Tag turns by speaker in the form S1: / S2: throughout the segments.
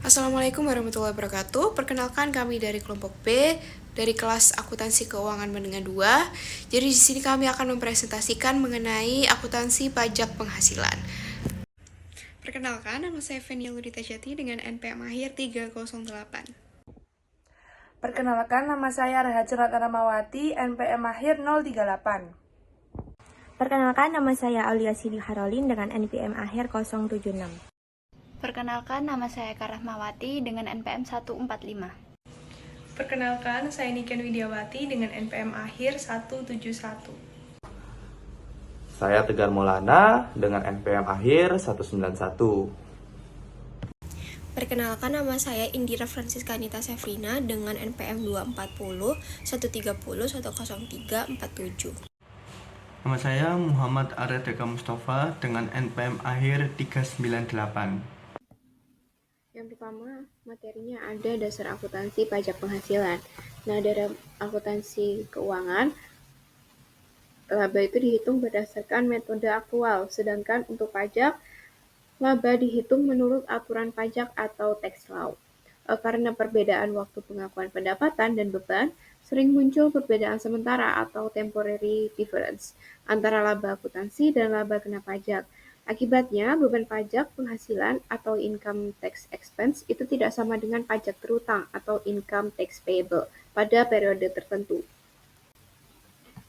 S1: Assalamualaikum warahmatullahi wabarakatuh. Perkenalkan kami dari kelompok B dari kelas akuntansi keuangan menengah 2. Jadi di sini kami akan mempresentasikan mengenai akuntansi pajak penghasilan. Perkenalkan, nama saya Fenia Lurita Jati dengan NPM akhir 308.
S2: Perkenalkan, nama saya Rahaja Ratnamawati, NPM akhir 038.
S3: Perkenalkan, nama saya Aulia Sidi Harolin dengan NPM akhir 076.
S4: Perkenalkan, nama saya Karahmawati dengan NPM 145.
S5: Perkenalkan, saya Niken Widiawati dengan NPM akhir 171.
S6: Saya Tegar Maulana dengan NPM akhir 191.
S7: Perkenalkan, nama saya Indira Francisca Anita Sefrina dengan NPM 240 130 103 47.
S8: Nama saya Muhammad Arya Deka Mustafa dengan NPM akhir 398.
S1: Yang pertama, materinya ada dasar akuntansi pajak penghasilan. Nah, dalam akuntansi keuangan, laba itu dihitung berdasarkan metode aktual, sedangkan untuk pajak, laba dihitung menurut aturan pajak atau tax law. Karena perbedaan waktu pengakuan pendapatan dan beban, sering muncul perbedaan sementara atau temporary difference antara laba akuntansi dan laba kena pajak. Akibatnya, beban pajak penghasilan atau income tax expense itu tidak sama dengan pajak berutang atau income tax payable pada periode tertentu.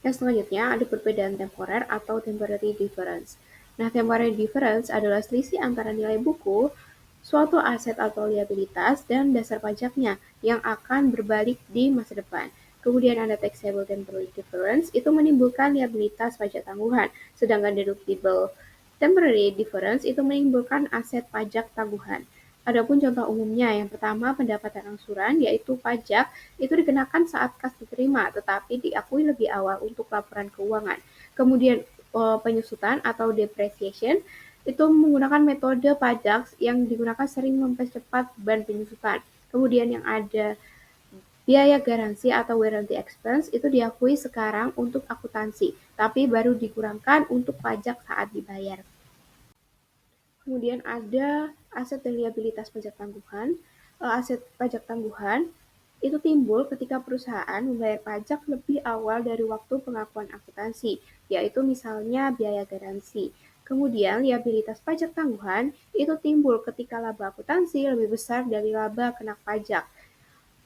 S1: Yang selanjutnya ada perbedaan temporer atau temporary difference. Nah, temporary difference adalah selisih antara nilai buku, suatu aset atau liabilitas, dan dasar pajaknya yang akan berbalik di masa depan. Kemudian ada taxable temporary difference, itu menimbulkan liabilitas pajak tangguhan, sedangkan deductible temporary difference itu menimbulkan aset pajak tangguhan. Adapun contoh umumnya, yang pertama pendapatan angsuran, yaitu pajak itu dikenakan saat kas diterima, tetapi diakui lebih awal untuk laporan keuangan. Kemudian penyusutan atau depreciation itu menggunakan metode pajak yang digunakan sering mempercepat beban penyusutan. Kemudian yang ada biaya garansi atau warranty expense itu diakui sekarang untuk akuntansi, tapi baru dikurangkan untuk pajak saat dibayar. Kemudian ada aset dan liabilitas pajak tangguhan. Aset pajak tangguhan itu timbul ketika perusahaan membayar pajak lebih awal dari waktu pengakuan akuntansi, yaitu misalnya biaya garansi. Kemudian liabilitas pajak tangguhan itu timbul ketika laba akuntansi lebih besar dari laba kena pajak.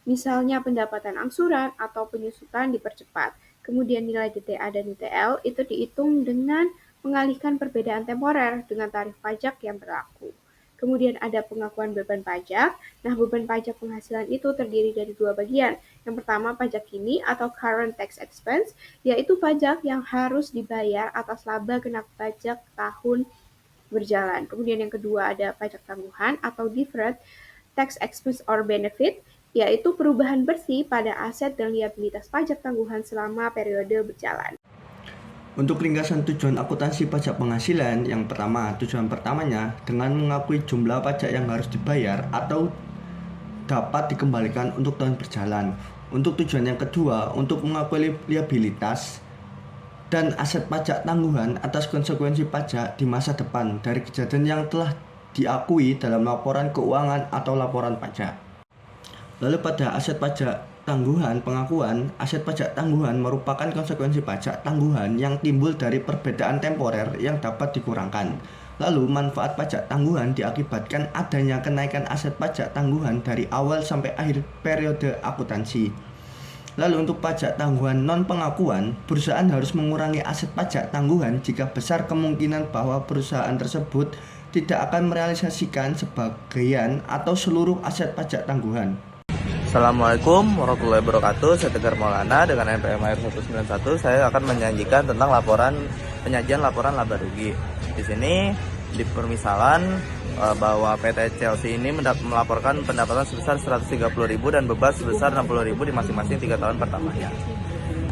S1: Misalnya pendapatan angsuran atau penyusutan dipercepat. Kemudian nilai DTA dan DTL itu dihitung dengan mengalihkan perbedaan temporer dengan tarif pajak yang berlaku. Kemudian ada pengakuan beban pajak. Nah, beban pajak penghasilan itu terdiri dari dua bagian. Yang pertama, pajak kini atau current tax expense, yaitu pajak yang harus dibayar atas laba kena pajak tahun berjalan. Kemudian yang kedua ada pajak tangguhan atau deferred tax expense or benefit, yaitu perubahan bersih pada aset dan liabilitas pajak tangguhan selama periode berjalan.
S8: Untuk ringkasan tujuan akuntansi pajak penghasilan, yang pertama, tujuan pertamanya dengan mengakui jumlah pajak yang harus dibayar atau dapat dikembalikan untuk tahun berjalan. Untuk tujuan yang kedua, untuk mengakui liabilitas dan aset pajak tangguhan atas konsekuensi pajak di masa depan dari kejadian yang telah diakui dalam laporan keuangan atau laporan pajak. Lalu pada aset pajak tangguhan pengakuan, aset pajak tangguhan merupakan konsekuensi pajak tangguhan yang timbul dari perbedaan temporer yang dapat dikurangkan. Lalu manfaat pajak tangguhan diakibatkan adanya kenaikan aset pajak tangguhan dari awal sampai akhir periode akuntansi. Lalu untuk pajak tangguhan non pengakuan, perusahaan harus mengurangi aset pajak tangguhan jika besar kemungkinan bahwa perusahaan tersebut tidak akan merealisasikan sebagian atau seluruh aset pajak tangguhan.
S6: Assalamualaikum warahmatullahi wabarakatuh. Saya Tegar Maulana dengan NPM akhir 191. Saya akan menyajikan tentang penyajian laporan laba rugi. Di sini di permisalan bahwa PT Chelsea ini melaporkan pendapatan sebesar 130.000 dan beban sebesar 60.000 di masing-masing 3 tahun pertamanya.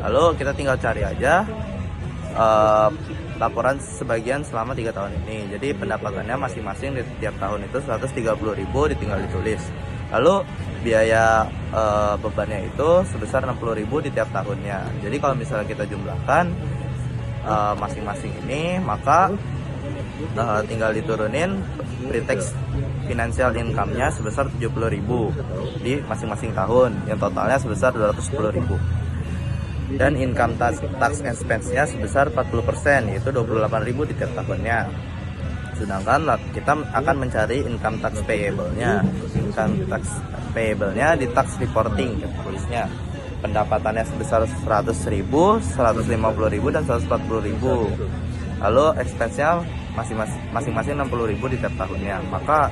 S6: Lalu kita tinggal cari aja laporan sebagian selama 3 tahun ini. Jadi pendapatannya masing-masing di tiap tahun itu 130.000 ditinggal ditulis. Lalu biaya bebannya itu sebesar 60.000 di tiap tahunnya. Jadi kalau misalnya kita jumlahkan masing-masing ini, maka tinggal diturunin pre-tax financial income-nya sebesar 70.000 di masing-masing tahun, yang totalnya sebesar 210.000. Dan income tax expense-nya sebesar 40%, yaitu 28.000 di tiap tahunnya. Sedangkan kita akan mencari income tax payable-nya. Income tax payable-nya di tax reporting, tulisnya. Pendapatannya sebesar 100.000, 150.000, dan 140.000. Lalu expense-nya masing-masing 60.000 di tiap tahunnya. Maka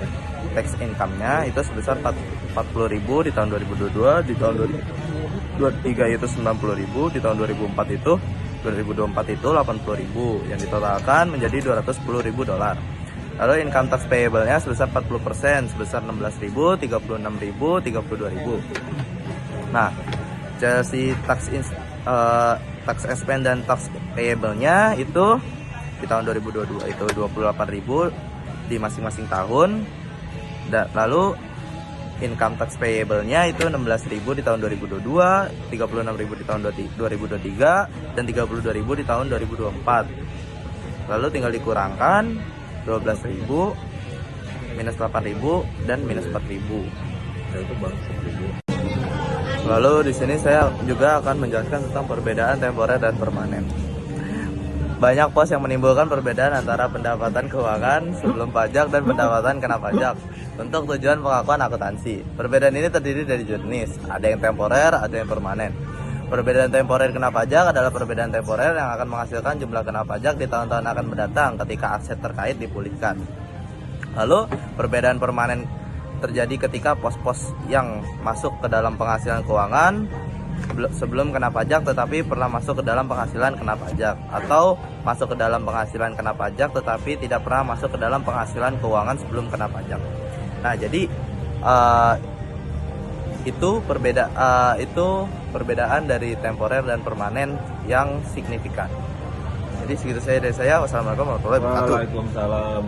S6: tax income-nya itu sebesar 40.000 di tahun 2022, di tahun 2023 itu 90.000, di tahun 2024 itu 80.000, yang ditotalkan menjadi $210.000. Lalu income tax payable-nya sebesar 40%, sebesar 16.000, 36.000, 32.000. Nah, si tax expense dan tax payable-nya itu di tahun 2022 itu 28.000 di masing-masing tahun. Lalu income tax payable-nya itu 16.000 di tahun 2022, 36.000 di tahun 2023, dan 32.000 di tahun 2024. Lalu tinggal dikurangkan 12.000 minus 8.000 dan minus 4.000. Lalu di sini saya juga akan menjelaskan tentang perbedaan temporer dan permanen. Banyak pos yang menimbulkan perbedaan antara pendapatan keuangan sebelum pajak dan pendapatan kena pajak untuk tujuan pengakuan akuntansi. Perbedaan ini terdiri dari jenis, ada yang temporer, ada yang permanen. Perbedaan temporer kena pajak adalah perbedaan temporer yang akan menghasilkan jumlah kena pajak di tahun-tahun akan mendatang ketika aset terkait dipulihkan. Lalu perbedaan permanen terjadi ketika pos-pos yang masuk ke dalam penghasilan keuangan sebelum kena pajak tetapi pernah masuk ke dalam penghasilan kena pajak, atau masuk ke dalam penghasilan kena pajak tetapi tidak pernah masuk ke dalam penghasilan keuangan sebelum kena pajak. Nah, jadi itu perbedaan dari temporer dan permanen yang signifikan. Jadi segitu saja dari saya. Wassalamualaikum warahmatullahi wabarakatuh.
S2: Waalaikumsalam.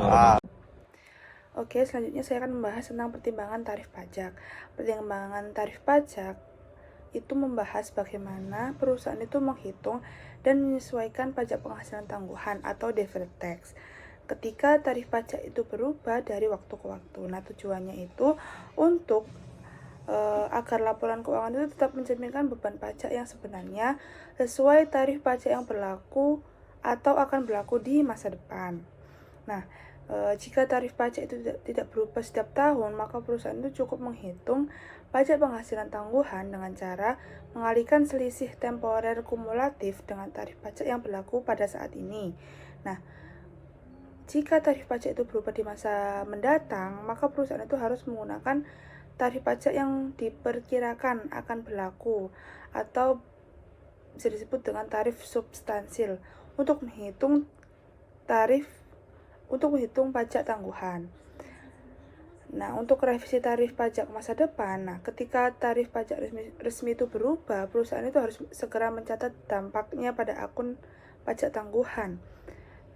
S2: Oke, selanjutnya saya akan membahas tentang pertimbangan tarif pajak. Pertimbangan tarif pajak itu membahas bagaimana perusahaan itu menghitung dan menyesuaikan pajak penghasilan tangguhan atau deferred tax ketika tarif pajak itu berubah dari waktu ke waktu. Nah, tujuannya itu untuk agar laporan keuangan itu tetap mencerminkan beban pajak yang sebenarnya sesuai tarif pajak yang berlaku atau akan berlaku di masa depan. Nah, jika tarif pajak itu tidak berubah setiap tahun, maka perusahaan itu cukup menghitung pajak penghasilan tangguhan dengan cara mengalihkan selisih temporer kumulatif dengan tarif pajak yang berlaku pada saat ini. Nah, jika tarif pajak itu berubah di masa mendatang, maka perusahaan itu harus menggunakan tarif pajak yang diperkirakan akan berlaku atau bisa disebut dengan tarif substansil untuk menghitung pajak tangguhan. Nah, untuk revisi tarif pajak masa depan, ketika tarif pajak resmi itu berubah, perusahaan itu harus segera mencatat dampaknya pada akun pajak tangguhan.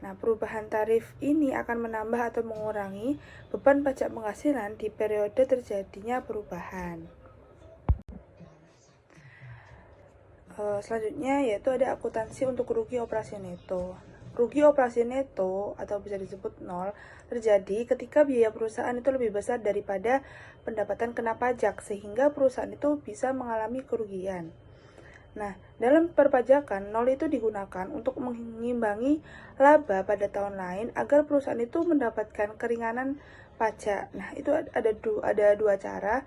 S2: Nah, perubahan tarif ini akan menambah atau mengurangi beban pajak penghasilan di periode terjadinya perubahan. Selanjutnya yaitu ada akuntansi untuk rugi operasi neto. Rugi operasi neto atau bisa disebut nol terjadi ketika biaya perusahaan itu lebih besar daripada pendapatan kena pajak sehingga perusahaan itu bisa mengalami kerugian. Nah, dalam perpajakan, nol itu digunakan untuk mengimbangi laba pada tahun lain agar perusahaan itu mendapatkan keringanan pajak. Nah, itu ada dua cara,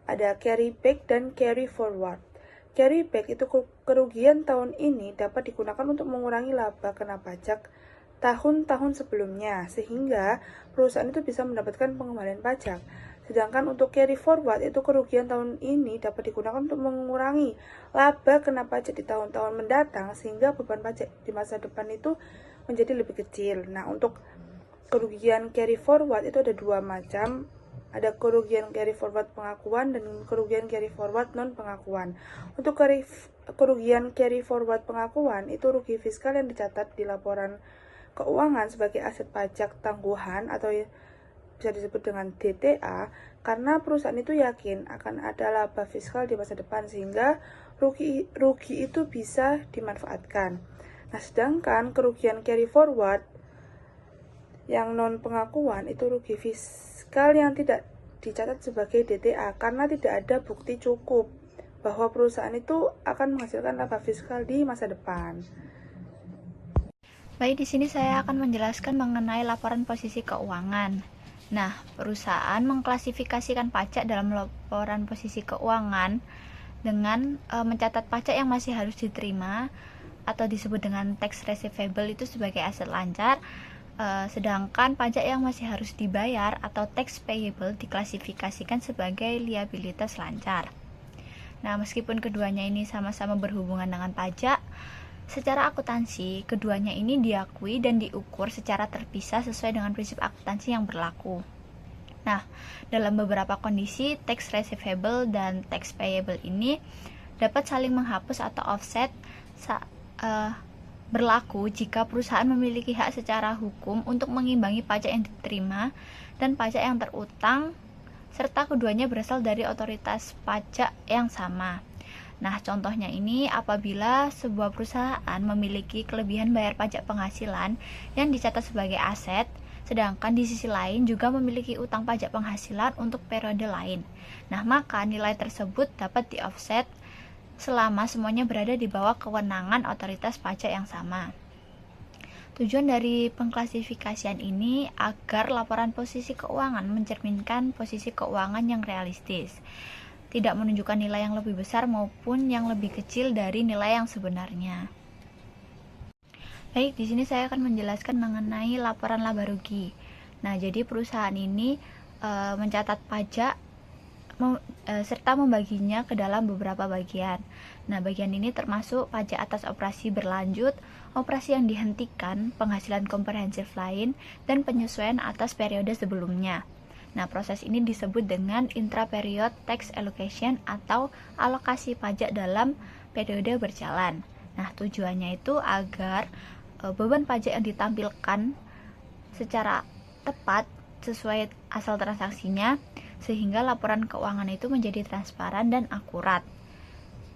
S2: ada carry back dan carry forward. Carry back itu kerugian tahun ini dapat digunakan untuk mengurangi laba kena pajak tahun-tahun sebelumnya, sehingga perusahaan itu bisa mendapatkan pengembalian pajak. Sedangkan untuk carry forward itu kerugian tahun ini dapat digunakan untuk mengurangi laba kena pajak di tahun-tahun mendatang sehingga beban pajak di masa depan itu menjadi lebih kecil. Nah, untuk kerugian carry forward itu ada dua macam. Ada kerugian carry forward pengakuan dan kerugian carry forward non pengakuan. Untuk kerugian carry forward pengakuan itu rugi fiskal yang dicatat di laporan keuangan sebagai aset pajak tangguhan atau bisa disebut dengan DTA karena perusahaan itu yakin akan ada laba fiskal di masa depan sehingga rugi itu bisa dimanfaatkan. Nah, sedangkan kerugian carry forward Yang non pengakuan itu rugi fiskal yang tidak dicatat sebagai DTA karena tidak ada bukti cukup bahwa perusahaan itu akan menghasilkan laba fiskal di masa depan.
S4: Baik, di sini saya akan menjelaskan mengenai laporan posisi keuangan. Nah, perusahaan mengklasifikasikan pajak dalam laporan posisi keuangan dengan mencatat pajak yang masih harus diterima atau disebut dengan tax receivable itu sebagai aset lancar, sedangkan pajak yang masih harus dibayar atau tax payable diklasifikasikan sebagai liabilitas lancar. Nah, meskipun keduanya ini sama-sama berhubungan dengan pajak, secara akuntansi, keduanya ini diakui dan diukur secara terpisah sesuai dengan prinsip akuntansi yang berlaku. Nah, dalam beberapa kondisi, tax receivable dan tax payable ini dapat saling menghapus atau offset berlaku jika perusahaan memiliki hak secara hukum untuk mengimbangi pajak yang diterima dan pajak yang terutang, serta keduanya berasal dari otoritas pajak yang sama. Nah, contohnya ini apabila sebuah perusahaan memiliki kelebihan bayar pajak penghasilan yang dicatat sebagai aset, sedangkan di sisi lain juga memiliki utang pajak penghasilan untuk periode lain. Nah, maka nilai tersebut dapat di-offset selama semuanya berada di bawah kewenangan otoritas pajak yang sama. Tujuan dari pengklasifikasian ini agar laporan posisi keuangan mencerminkan posisi keuangan yang realistis, tidak menunjukkan nilai yang lebih besar maupun yang lebih kecil dari nilai yang sebenarnya. Baik, di sini saya akan menjelaskan mengenai laporan laba rugi. Nah, jadi perusahaan ini mencatat pajak serta membaginya ke dalam beberapa bagian. Nah, bagian ini termasuk pajak atas operasi berlanjut, operasi yang dihentikan, penghasilan komprehensif lain, dan penyesuaian atas periode sebelumnya. Nah, proses ini disebut dengan intra-period tax allocation atau alokasi pajak dalam periode berjalan. Nah, tujuannya itu agar beban pajak yang ditampilkan secara tepat sesuai asal transaksinya, sehingga laporan keuangan itu menjadi transparan dan akurat.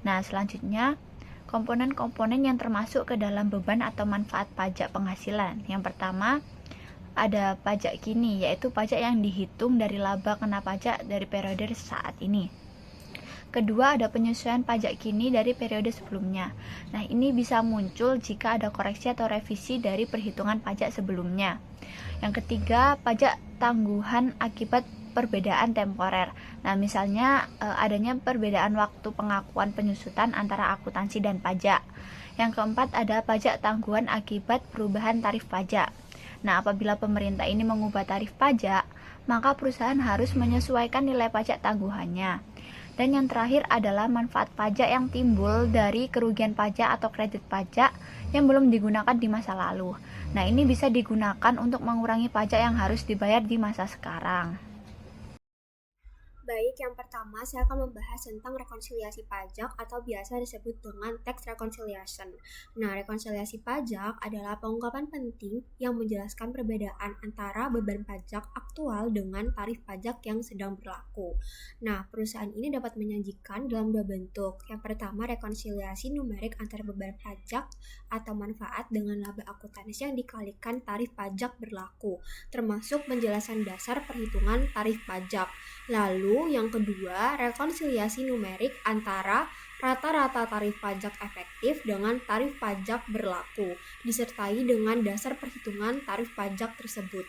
S4: Nah, selanjutnya komponen-komponen yang termasuk ke dalam beban atau manfaat pajak penghasilan. Yang pertama ada pajak kini, yaitu pajak yang dihitung dari laba kena pajak dari periode saat ini. Kedua, ada penyesuaian pajak kini dari periode sebelumnya. Nah, ini bisa muncul jika ada koreksi atau revisi dari perhitungan pajak sebelumnya. Yang ketiga, pajak tangguhan akibat perbedaan temporer. Nah, misalnya adanya perbedaan waktu pengakuan penyusutan antara akuntansi dan pajak. Yang keempat, ada pajak tangguhan akibat perubahan tarif pajak. Nah, apabila pemerintah ini mengubah tarif pajak, maka perusahaan harus menyesuaikan nilai pajak tangguhannya. Dan yang terakhir adalah manfaat pajak yang timbul dari kerugian pajak atau kredit pajak yang belum digunakan di masa lalu. Nah, ini bisa digunakan untuk mengurangi pajak yang harus dibayar di masa sekarang.
S7: Baik, yang pertama saya akan membahas tentang rekonsiliasi pajak atau biasa disebut dengan tax reconciliation. Nah, rekonsiliasi pajak adalah pengungkapan penting yang menjelaskan perbedaan antara beban pajak aktual dengan tarif pajak yang sedang berlaku. Nah, perusahaan ini dapat menyajikan dalam dua bentuk. Yang pertama, rekonsiliasi numerik antara beban pajak atau manfaat dengan laba akuntansi yang dikalikan tarif pajak berlaku, termasuk penjelasan dasar perhitungan tarif pajak. Lalu yang kedua, rekonsiliasi numerik antara rata-rata tarif pajak efektif dengan tarif pajak berlaku, disertai dengan dasar perhitungan tarif pajak tersebut.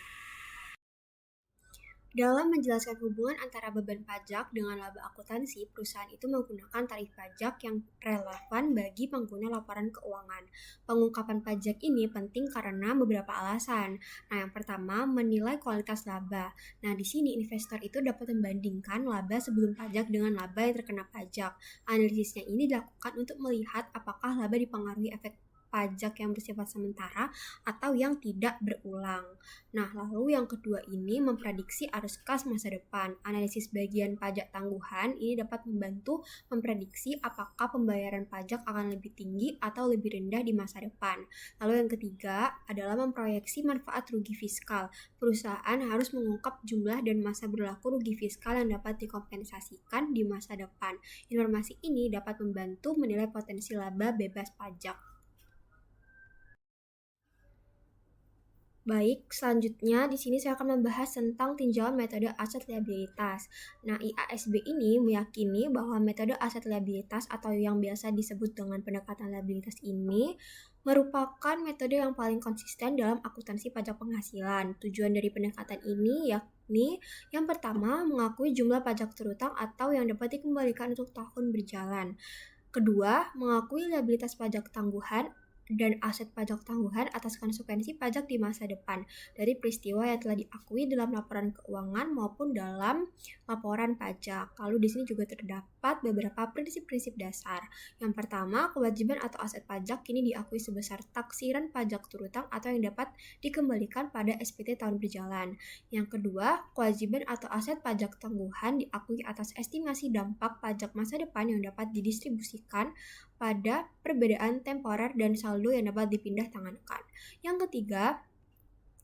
S7: Dalam menjelaskan hubungan antara beban pajak dengan laba akuntansi, perusahaan itu menggunakan tarif pajak yang relevan bagi pengguna laporan keuangan. Pengungkapan pajak ini penting karena beberapa alasan. Nah, yang pertama, menilai kualitas laba. Nah, di sini investor itu dapat membandingkan laba sebelum pajak dengan laba yang terkena pajak. Analisisnya ini dilakukan untuk melihat apakah laba dipengaruhi efek pajak yang bersifat sementara atau yang tidak berulang. Nah, lalu yang kedua ini memprediksi arus kas masa depan. Analisis bagian pajak tangguhan ini dapat membantu memprediksi apakah pembayaran pajak akan lebih tinggi atau lebih rendah di masa depan. Lalu yang ketiga adalah memproyeksi manfaat rugi fiskal. Perusahaan harus mengungkap jumlah dan masa berlaku rugi fiskal yang dapat dikompensasikan di masa depan. Informasi ini dapat membantu menilai potensi laba bebas pajak. Baik, selanjutnya di sini saya akan membahas tentang tinjauan metode aset liabilitas. Nah, IASB ini meyakini bahwa metode aset liabilitas atau yang biasa disebut dengan pendekatan liabilitas ini merupakan metode yang paling konsisten dalam akuntansi pajak penghasilan. Tujuan dari pendekatan ini yakni yang pertama, mengakui jumlah pajak terutang atau yang dapat dikembalikan untuk tahun berjalan. Kedua, mengakui liabilitas pajak tangguhan dan aset pajak tangguhan atas konsekuensi pajak di masa depan dari peristiwa yang telah diakui dalam laporan keuangan maupun dalam laporan pajak. Lalu di sini juga terdapat beberapa prinsip-prinsip dasar. Yang pertama, kewajiban atau aset pajak kini diakui sebesar taksiran pajak terutang atau yang dapat dikembalikan pada SPT tahun berjalan. Yang kedua, kewajiban atau aset pajak tangguhan diakui atas estimasi dampak pajak masa depan yang dapat didistribusikan pada perbedaan temporer dan saldo yang dapat dipindah tangankan. Yang ketiga,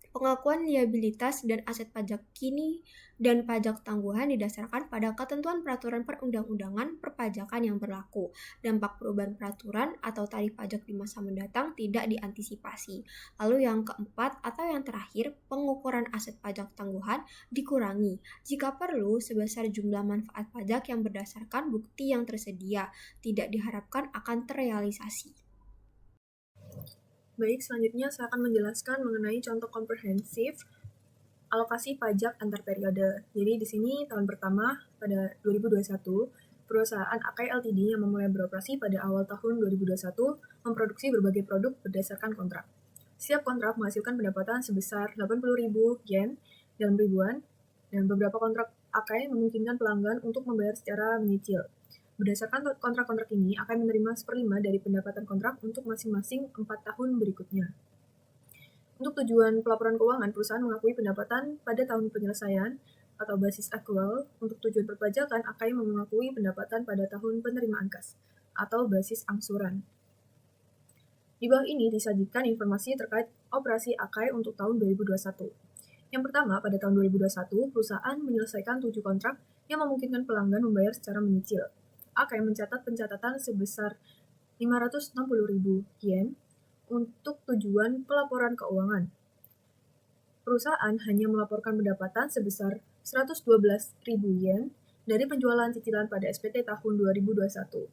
S7: pengakuan liabilitas dan aset pajak kini dan pajak tangguhan didasarkan pada ketentuan peraturan perundang-undangan perpajakan yang berlaku. Dampak perubahan peraturan atau tarif pajak di masa mendatang tidak diantisipasi. Lalu yang keempat atau yang terakhir, pengukuran aset pajak tangguhan dikurangi jika perlu sebesar jumlah manfaat pajak yang berdasarkan bukti yang tersedia tidak diharapkan akan terrealisasi.
S5: Baik, selanjutnya saya akan menjelaskan mengenai contoh komprehensif alokasi pajak antar periode. Jadi di sini tahun pertama pada 2021, perusahaan Akai Ltd yang memulai beroperasi pada awal tahun 2021 memproduksi berbagai produk berdasarkan kontrak. Setiap kontrak menghasilkan pendapatan sebesar 80.000 yen dalam ribuan, dan beberapa kontrak Akai memungkinkan pelanggan untuk membayar secara menyicil. Berdasarkan kontrak-kontrak ini akan menerima 1/5 dari pendapatan kontrak untuk masing-masing 4 tahun berikutnya. Untuk tujuan pelaporan keuangan, perusahaan mengakui pendapatan pada tahun penyelesaian atau basis akrual. Untuk tujuan perpajakan, Akai mengakui pendapatan pada tahun penerimaan kas atau basis angsuran. Di bawah ini disajikan informasi terkait operasi Akai untuk tahun 2021. Yang pertama, pada tahun 2021, perusahaan menyelesaikan 7 kontrak yang memungkinkan pelanggan membayar secara menyicil. Akai mencatat pencatatan sebesar 560.000 yen untuk tujuan pelaporan keuangan. Perusahaan hanya melaporkan pendapatan sebesar 112.000 yen dari penjualan cicilan pada SPT tahun 2021.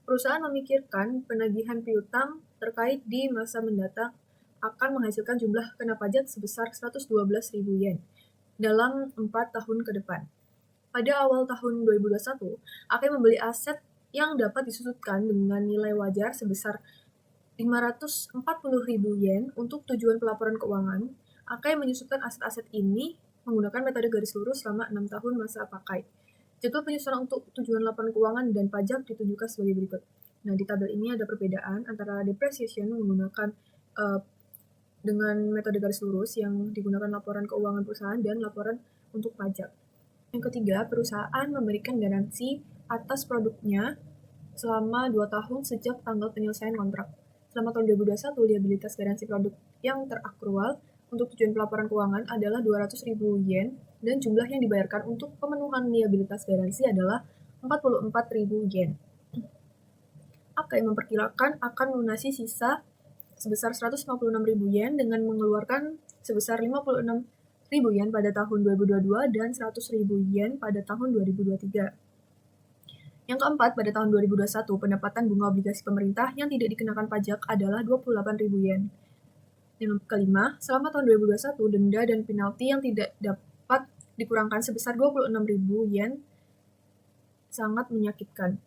S5: Perusahaan memikirkan penagihan piutang terkait di masa mendatang akan menghasilkan jumlah kena pajak sebesar 112.000 yen dalam 4 tahun ke depan. Pada awal tahun 2021, Akai membeli aset yang dapat disusutkan dengan nilai wajar sebesar 540.000 yen untuk tujuan pelaporan keuangan. Akai menyusutkan aset-aset ini menggunakan metode garis lurus selama 6 tahun masa pakai. Jadwal penyusunan untuk tujuan laporan keuangan dan pajak ditunjukkan sebagai berikut. Nah, di tabel ini ada perbedaan antara depreciation menggunakan dengan metode garis lurus yang digunakan laporan keuangan perusahaan dan laporan untuk pajak. Yang ketiga, perusahaan memberikan garansi atas produknya selama 2 tahun sejak tanggal penyelesaian kontrak. Selama tahun 2021, liabilitas garansi produk yang terakrual untuk tujuan pelaporan keuangan adalah 200.000 yen dan jumlah yang dibayarkan untuk pemenuhan liabilitas garansi adalah 44.000 yen. Akai memperkirakan akan melunasi sisa sebesar 156.000 yen dengan mengeluarkan sebesar 56.000 yen pada tahun 2022 dan 100.000 yen pada tahun 2023. Yang keempat, pada tahun 2021, pendapatan bunga obligasi pemerintah yang tidak dikenakan pajak adalah 28.000 yen. Yang kelima, selama tahun 2021, denda dan penalti yang tidak dapat dikurangkan sebesar 26.000 yen sangat menyakitkan.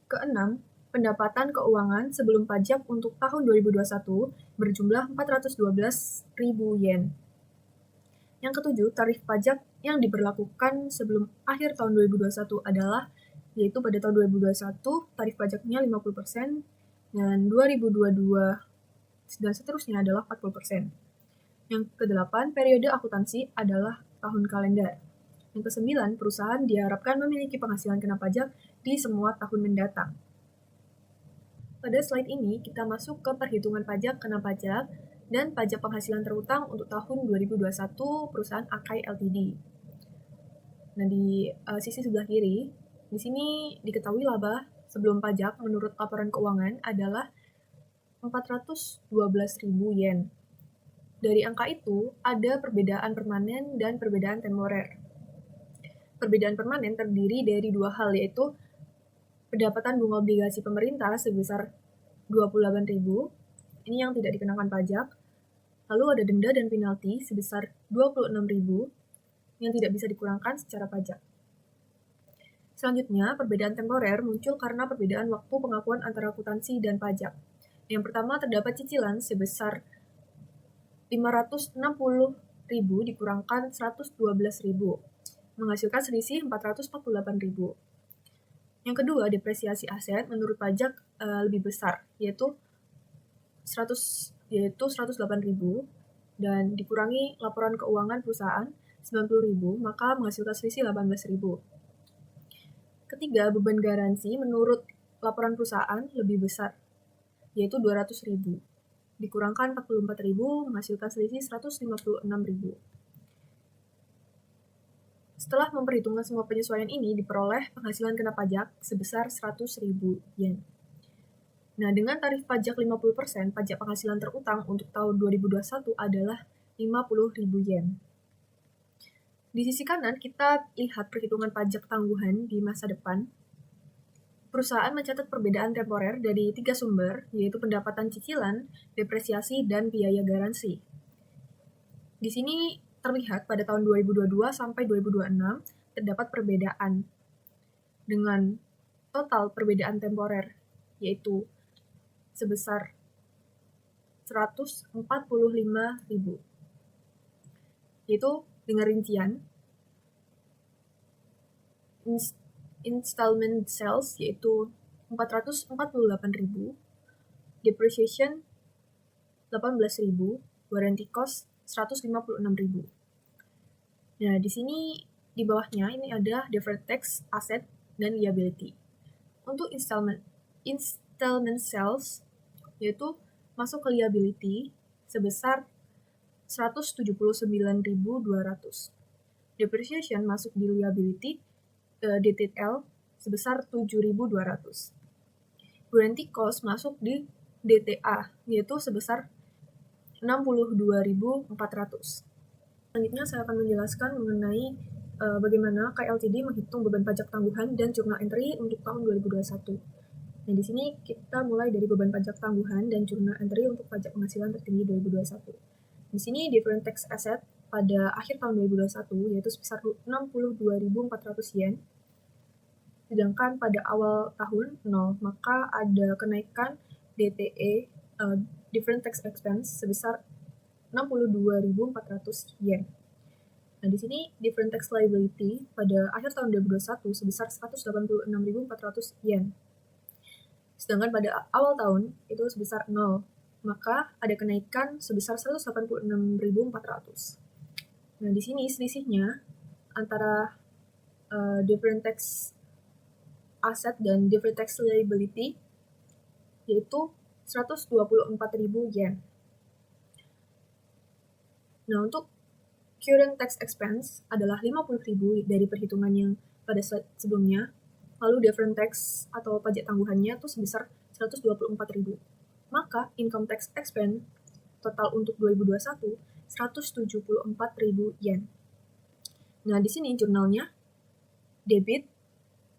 S5: Keenam, pendapatan keuangan sebelum pajak untuk tahun 2021 berjumlah 412.000 yen. Yang ketujuh, tarif pajak yang diberlakukan sebelum akhir tahun 2021 adalah, yaitu pada tahun 2021 tarif pajaknya 50% dan 2022 dan seterusnya adalah 40%. Yang kedelapan, periode akuntansi adalah tahun kalender. Yang kesembilan, perusahaan diharapkan memiliki penghasilan kena pajak di semua tahun mendatang. Pada slide ini, kita masuk ke perhitungan pajak kena pajak dan pajak penghasilan terutang untuk tahun 2021 perusahaan Akai Ltd. Nah, di sisi sebelah kiri, di sini diketahui laba sebelum pajak menurut laporan keuangan adalah 412.000 yen. Dari angka itu, ada perbedaan permanen dan perbedaan temporer. Perbedaan permanen terdiri dari dua hal, yaitu pendapatan bunga obligasi pemerintah sebesar 28.000, ini yang tidak dikenakan pajak. Lalu ada denda dan penalti sebesar 26.000 yang tidak bisa dikurangkan secara pajak. Selanjutnya, perbedaan temporer muncul karena perbedaan waktu pengakuan antara akuntansi dan pajak. Yang pertama, terdapat cicilan sebesar 560.000 dikurangkan 112.000, menghasilkan selisih 448.000. Yang kedua, depresiasi aset menurut pajak lebih besar, yaitu 108.000 dan dikurangi laporan keuangan perusahaan 90.000, maka menghasilkan selisih 18.000. Ketiga, beban garansi menurut laporan perusahaan lebih besar, yaitu 200.000. Dikurangkan 44.000, menghasilkan selisih 156.000. Setelah memperhitungkan semua penyesuaian ini, diperoleh penghasilan kena pajak sebesar 100.000 yen. Nah, dengan tarif pajak 50%, pajak penghasilan terutang untuk tahun 2021 adalah 50.000 yen. Di sisi kanan, kita lihat perhitungan pajak tangguhan di masa depan. Perusahaan mencatat perbedaan temporer dari 3 sumber, yaitu pendapatan cicilan, depresiasi, dan biaya garansi. Di sini terlihat pada tahun 2022 sampai 2026 terdapat perbedaan dengan total perbedaan temporer, yaitu sebesar 145.000. Yaitu dengan rincian installment sales yaitu 448.000, depreciation 18.000, warranty cost 156.000. Nah, di sini di bawahnya ini ada deferred tax, asset, dan liability. Untuk installment sales yaitu masuk ke liability sebesar 179.200. Depreciation masuk di liability DTL sebesar 7.200. Warranty cost masuk di DTA yaitu sebesar 62.400. Selanjutnya saya akan menjelaskan mengenai bagaimana KLTD menghitung beban pajak tangguhan dan journal entry untuk tahun 2021. Nah, di sini kita mulai dari beban pajak tangguhan dan journal entry untuk pajak penghasilan tertinggi 2021. Di sini different tax asset pada akhir tahun 2021 yaitu sebesar 62.400 yen. Sedangkan pada awal tahun 0, maka ada kenaikan DTE different tax expense sebesar 62.400 yen. Nah, di sini different tax liability pada akhir tahun 2021 sebesar 186.400 yen. Sedangkan pada awal tahun itu sebesar 0, maka ada kenaikan sebesar 186.400. Nah, di sini selisihnya antara different tax asset dan different tax liability yaitu 124.000 yen. Nah, untuk current tax expense adalah 50.000 dari perhitungan yang pada sebelumnya. Lalu different tax atau pajak tangguhannya itu sebesar 124.000. Maka income tax expense total untuk 2021 174.000 yen. Nah, di sini jurnalnya debit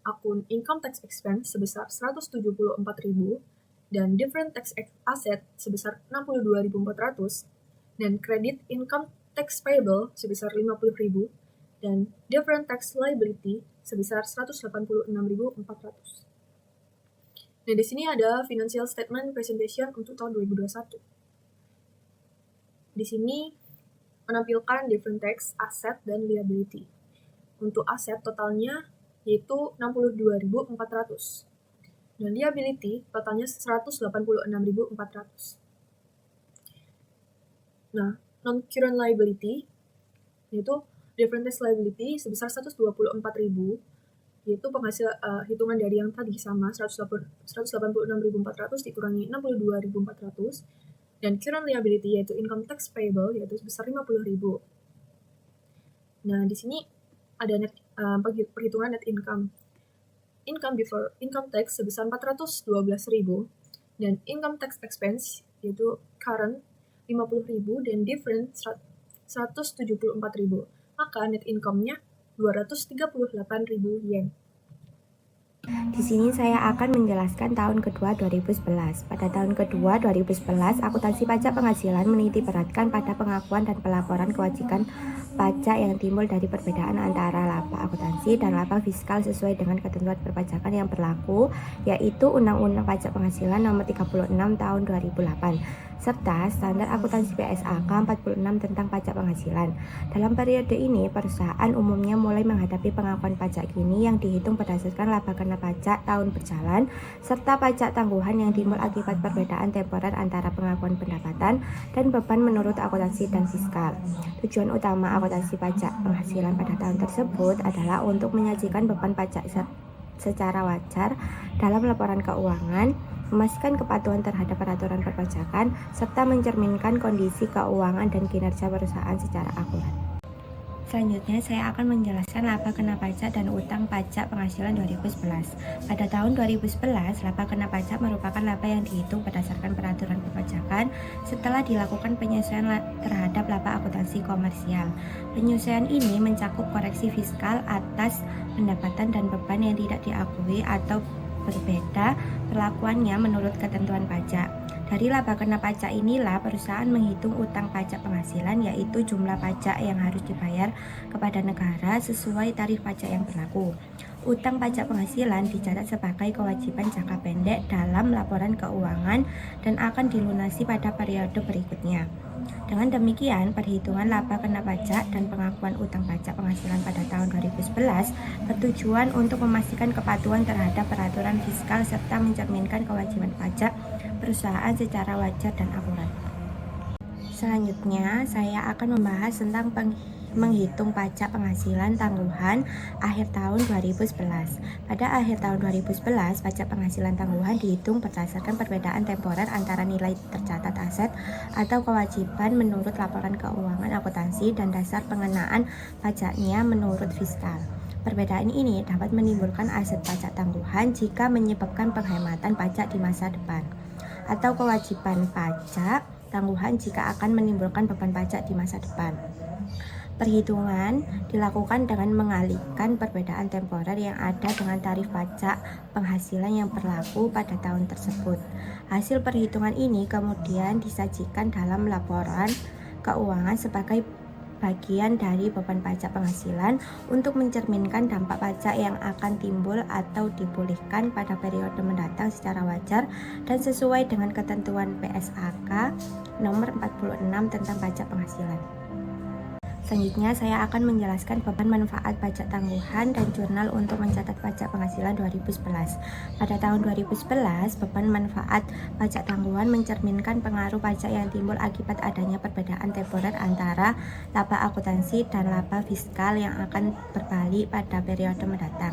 S5: akun income tax expense sebesar 174.000 dan different tax asset sebesar 62.400 dan credit income tax payable sebesar 50.000 dan different tax liability sebesar 186.400. Nah, di sini ada financial statement presentation untuk tahun 2021. Di sini menampilkan different tax, asset, dan liability. Untuk aset totalnya yaitu 62.400. Dan liability totalnya 186.400. Nah, non-current liability yaitu different tax liability sebesar 124.000, yaitu penghasil hitungan dari yang tadi sama 186.400 dikurangi 62.400, dan current liability yaitu income tax payable yaitu sebesar 50.000. Nah, di sini ada perhitungan net income. Income before income tax sebesar 412.000 dan income tax expense yaitu current 50.000 dan different 174.000. Maka net income-nya 238.000 yen.
S3: Di sini saya akan menjelaskan tahun kedua 2011. Pada tahun kedua 2011, akuntansi pajak penghasilan menitik beratkan pada pengakuan dan pelaporan kewajiban pajak yang timbul dari perbedaan antara laba akuntansi dan laba fiskal sesuai dengan ketentuan perpajakan yang berlaku, yaitu Undang-Undang Pajak Penghasilan Nomor 36 Tahun 2008 serta Standar Akuntansi PSAK 46 tentang pajak penghasilan. Dalam periode ini, perusahaan umumnya mulai menghadapi pengakuan pajak kini yang dihitung berdasarkan laba kena pajak tahun berjalan, serta pajak tangguhan yang timbul akibat perbedaan temporer antara pengakuan pendapatan dan beban menurut akuntansi dan fiskal. Tujuan utama akuntansi pajak penghasilan pada tahun tersebut adalah untuk menyajikan beban pajak secara wajar dalam laporan keuangan, memastikan kepatuhan terhadap peraturan perpajakan, serta mencerminkan kondisi keuangan dan kinerja perusahaan secara akurat. Selanjutnya, saya akan menjelaskan laba kena pajak dan utang pajak penghasilan 2011. Pada tahun 2011, laba kena pajak merupakan laba yang dihitung berdasarkan peraturan perpajakan setelah dilakukan penyesuaian terhadap laba akuntansi komersial. Penyesuaian ini mencakup koreksi fiskal atas pendapatan dan beban yang tidak diakui atau berbeda perlakuannya menurut ketentuan pajak. Dari laba kena pajak inilah perusahaan menghitung utang pajak penghasilan, yaitu jumlah pajak yang harus dibayar kepada negara sesuai tarif pajak yang berlaku. Utang pajak penghasilan dicatat sebagai kewajiban jangka pendek dalam laporan keuangan dan akan dilunasi pada periode berikutnya. Dengan demikian, perhitungan laba kena pajak dan pengakuan utang pajak penghasilan pada tahun 2011 bertujuan untuk memastikan kepatuhan terhadap peraturan fiskal serta mencerminkan kewajiban pajak perusahaan secara wajar dan akurat. Selanjutnya, saya akan membahas tentang menghitung pajak penghasilan tangguhan akhir tahun 2011. Pada akhir tahun 2011, pajak penghasilan tangguhan dihitung berdasarkan perbedaan temporer antara nilai tercatat aset atau kewajiban menurut laporan keuangan akuntansi dan dasar pengenaan pajaknya menurut fiskal. Perbedaan ini dapat menimbulkan aset pajak tangguhan jika menyebabkan penghematan pajak di masa depan, atau kewajiban pajak tangguhan jika akan menimbulkan beban pajak di masa depan. Perhitungan dilakukan dengan mengalihkan perbedaan temporer yang ada dengan tarif pajak penghasilan yang berlaku pada tahun tersebut. Hasil perhitungan ini kemudian disajikan dalam laporan keuangan sebagai bagian dari beban pajak penghasilan untuk mencerminkan dampak pajak yang akan timbul atau dipulihkan pada periode mendatang secara wajar dan sesuai dengan ketentuan PSAK nomor 46 tentang pajak penghasilan. Selanjutnya, saya akan menjelaskan beban manfaat pajak tangguhan dan jurnal untuk mencatat pajak penghasilan 2011. Pada tahun 2011, beban manfaat pajak tangguhan mencerminkan pengaruh pajak yang timbul akibat adanya perbedaan temporer antara laba akuntansi dan laba fiskal yang akan berbalik pada periode mendatang.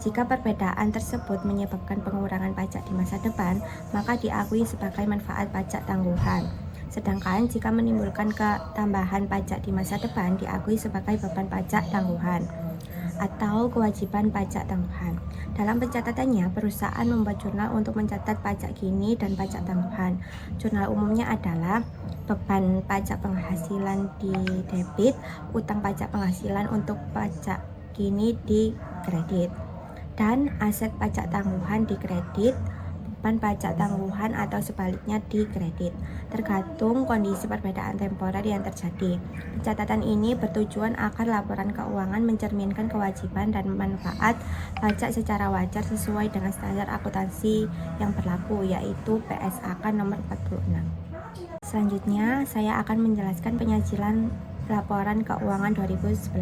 S3: Jika perbedaan tersebut menyebabkan pengurangan pajak di masa depan, maka diakui sebagai manfaat pajak tangguhan. Sedangkan jika menimbulkan ketambahan pajak di masa depan, diakui sebagai beban pajak tangguhan atau kewajiban pajak tangguhan. Dalam pencatatannya, perusahaan membuat jurnal untuk mencatat pajak kini dan pajak tangguhan. Jurnal umumnya adalah beban pajak penghasilan di debit, utang pajak penghasilan untuk pajak kini di kredit, dan aset pajak tangguhan di kredit, beban pajak tangguhan atau sebaliknya di kredit, tergantung kondisi perbedaan temporer yang terjadi. Pencatatan ini bertujuan agar laporan keuangan mencerminkan kewajiban dan manfaat pajak secara wajar sesuai dengan standar akuntansi yang berlaku, yaitu PSAK nomor 46. Selanjutnya, saya akan menjelaskan penyajian laporan keuangan 2011.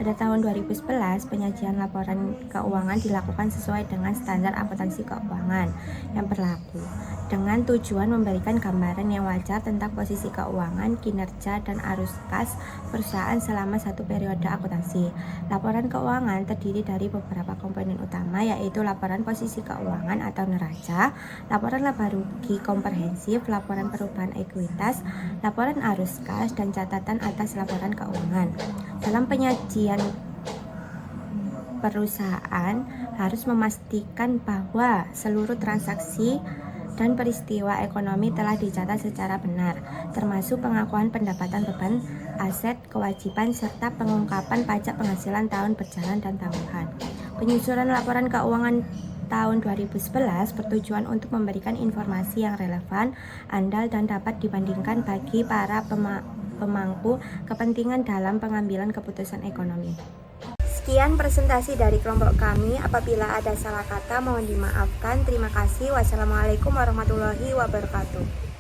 S3: Pada tahun 2011, penyajian laporan keuangan dilakukan sesuai dengan standar akuntansi keuangan yang berlaku, dengan tujuan memberikan gambaran yang wajar tentang posisi keuangan, kinerja, dan arus kas perusahaan selama satu periode akuntansi. Laporan keuangan terdiri dari beberapa komponen utama, yaitu laporan posisi keuangan atau neraca, laporan laba rugi komprehensif, laporan perubahan ekuitas, laporan arus kas, dan catatan atas laporan keuangan. Dalam penyajian, perusahaan harus memastikan bahwa seluruh transaksi dan peristiwa ekonomi telah dicatat secara benar, termasuk pengakuan pendapatan beban, aset, kewajiban, serta pengungkapan pajak penghasilan tahun berjalan dan tahunan. Penyusunan laporan keuangan tahun 2011 bertujuan untuk memberikan informasi yang relevan, andal, dan dapat dibandingkan bagi para pemangku kepentingan dalam pengambilan keputusan ekonomi. Sekian presentasi dari kelompok kami. Apabila ada salah kata mohon dimaafkan. Terima kasih. Wassalamualaikum warahmatullahi wabarakatuh.